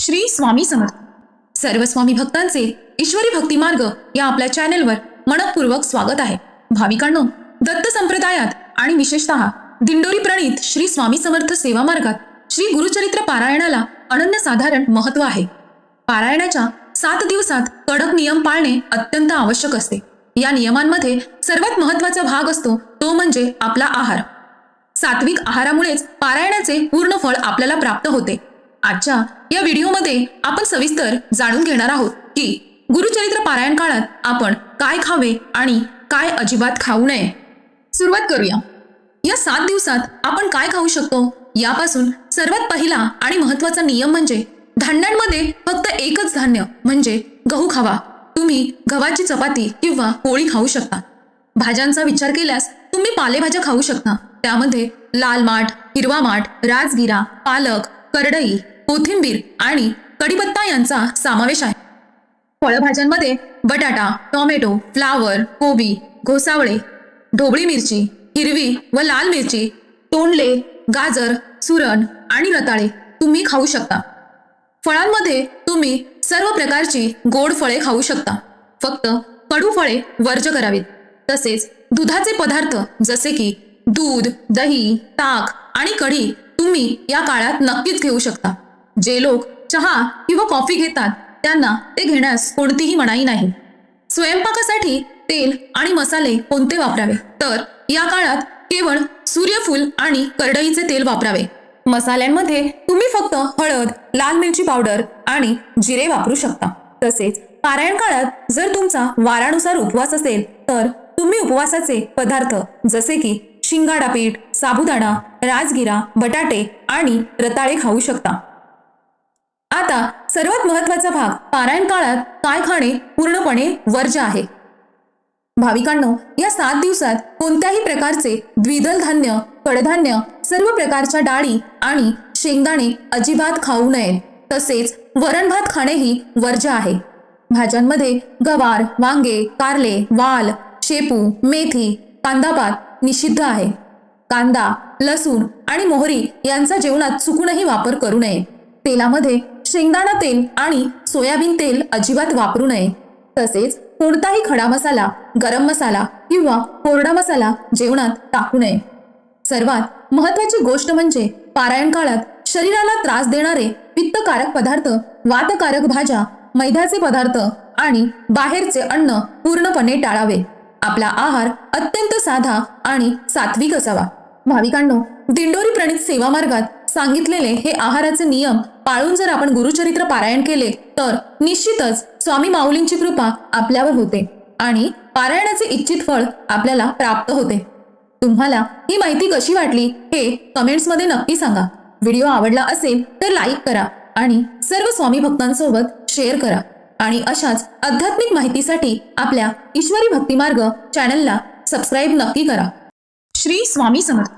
श्री स्वामी समर्थ. सर्व स्वामी भक्तांचे ईश्वरी भक्ती मार्ग या आपल्या चॅनेलवर मनपूर्वक स्वागत आहे. भाविकांनो, दत्त संप्रदायात आणि विशेषतः दिंडोरी प्रणीत श्री स्वामी समर्थ सेवा मार्गात श्री गुरुचरित्र पारायणाला अनन्यसाधारण महत्त्व आहे. पारायणाच्या 7 दिवसात कडक नियम पाळणे अत्यंत आवश्यक असते. या नियमांमध्ये सर्वात महत्त्वाचा भाग असतो तो म्हणजे आपला आहार. सात्विक आहारामुळेच पारायणाचे पूर्ण फळ आपल्याला प्राप्त होते. आजच्या या व्हिडिओमध्ये आपण सविस्तर जाणून घेणार आहोत की गुरुचरित्र पारायण काळात आपण काय खावे आणि काय अजिबात खाऊ नये. सुरुवात करूया. या 7 दिवसात आपण काय खाऊ शकतो यापासून सर्वात पहिला आणि महत्त्वाचा नियम म्हणजे धान्यांमध्ये फक्त एकच धान्य म्हणजे गहू खावा. तुम्ही गव्हाची चपाती किंवा पोळी खाऊ शकता. भाज्यांचा विचार केल्यास तुम्ही पालेभाज्या खाऊ शकता. त्यामध्ये लाल माठ, हिरवा माठ, राजगिरा, पालक, करडई, कोथिंबीर आणि कढीपत्ता यांचा समावेश आहे. फळभाज्यांमध्ये बटाटा, टोमॅटो, फ्लावर, कोबी, घोसावळे, ढोबळी मिरची, हिरवी व लाल मिरची, तोंडले, गाजर, सुरण आणि रताळे तुम्ही खाऊ शकता. फळांमध्ये तुम्ही सर्व प्रकारची गोड फळे खाऊ शकता. फक्त कडू फळे वर्ज्य करावीत. तसेच दुधाचे पदार्थ जसे की दूध, दही, ताक आणि कढी तुम्ही या काळात नक्कीच घेऊ शकता. जे लोक चहा किंवा कॉफी घेतात त्यांना ते घेण्यास कोणतीही मनाई नाही. स्वयंपाकासाठी तेल आणि मसाले कोणते वापरावे तर या काळात केवळ सूर्यफूल आणि करडईचे तेल वापरावे. मसाल्यांमध्ये तुम्ही फक्त हळद, लाल मिरची पावडर आणि जिरे वापरू शकता. तसेच पारायण काळात जर तुमचा वारानुसार उपवास असेल तर तुम्ही उपवासाचे पदार्थ जसे की शिंगाडा पीठ, साबुदाणा, राजगिरा, बटाटे आणि रताळे खाऊ शकता. आता सर्वात महत्त्वाचा भाग पारायण काळात काय खाणे पूर्णपणे वर्ज्य आहे. भाविकांनो, या 7 दिवसात कोणत्याही प्रकारचे द्विदल धान्य, कडधान्य, सर्व प्रकारच्या डाळी आणि शेंगदाणे अजिबात खाऊ नये. तसेच वरण भात खाणेही वर्ज्य आहे. भाज्यांमध्ये गवार, वांगे, कारले, वाल, शेपू, मेथी, कांदापात निषिद्ध आहे. कांदा, लसूण आणि मोहरी यांचा जेवणात चुकूनही वापर करू नये. तेलामध्ये शेंगदाणा तेल आणि सोयाबीन तेल अजिबात वापरू नये. तसेच कोणताही खडा मसाला, गरम मसाला किंवा कोरडा मसाला जेवणात टाकू नये. सर्वात महत्त्वाची गोष्ट म्हणजे पारायण काळात शरीराला त्रास देणारे पित्तकारक पदार्थ, वातकारक भाज्या, मैद्याचे पदार्थ आणि बाहेरचे अन्न पूर्णपणे टाळावे. आपला आहार अत्यंत साधा आणि सात्विक असावा. भाविकांनो, दिंडोरी प्रणीत सेवा मार्गात सांगितलेले हे आहाराचे नियम पाळून जर आपण गुरुचरित्र पारायण केले तर निश्चितच स्वामी माऊलींची कृपा आपल्यावर होते आणि पारायणाचे इच्छित फळ आपल्याला प्राप्त होते. तुम्हाला ही माहिती कशी वाटली हे कमेंट्समध्ये नक्की सांगा. व्हिडिओ आवडला असेल तर लाईक करा आणि सर्व स्वामी भक्तांसोबत शेअर करा. आणि अशाच आध्यात्मिक माहितीसाठी आपल्या ईश्वरी भक्ती मार्ग चॅनलला सबस्क्राईब नक्की करा. श्री स्वामी समर्थ.